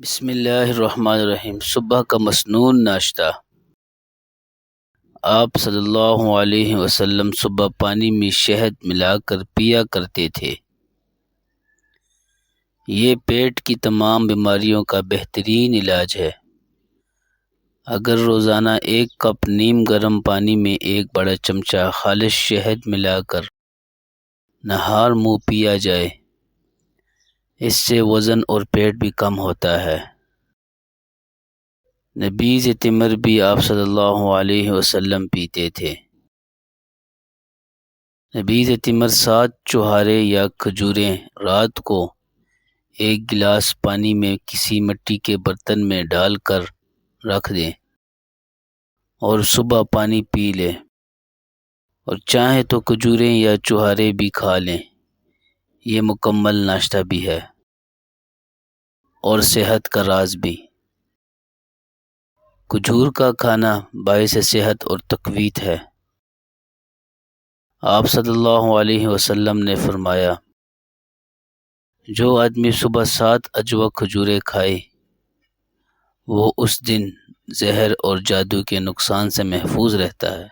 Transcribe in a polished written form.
بسم اللہ الرحمن الرحیم۔ صبح کا مسنون ناشتہ۔ آپ صلی اللہ علیہ وسلم صبح پانی میں شہد ملا کر پیا کرتے تھے۔ یہ پیٹ کی تمام بیماریوں کا بہترین علاج ہے۔ اگر روزانہ 1 کپ نیم گرم پانی میں 1 بڑا چمچہ خالص شہد ملا کر نہار منہ پیا جائے، اس سے وزن اور پیٹ بھی کم ہوتا ہے۔ نبیذ تمر بھی آپ صلی اللہ علیہ وسلم پیتے تھے۔ نبیذ تمر 7 چوہارے یا کھجوریں رات کو 1 گلاس پانی میں کسی مٹی کے برتن میں ڈال کر رکھ دیں اور صبح پانی پی لیں، اور چاہیں تو کھجوریں یا چوہارے بھی کھا لیں۔ یہ مکمل ناشتہ بھی ہے اور صحت کا راز بھی۔ کھجور کا کھانا باعث صحت اور تقویت ہے۔ آپ صلی اللہ علیہ وسلم نے فرمایا، جو آدمی صبح 7 اجوا کھجوریں کھائے وہ اس دن زہر اور جادو کے نقصان سے محفوظ رہتا ہے۔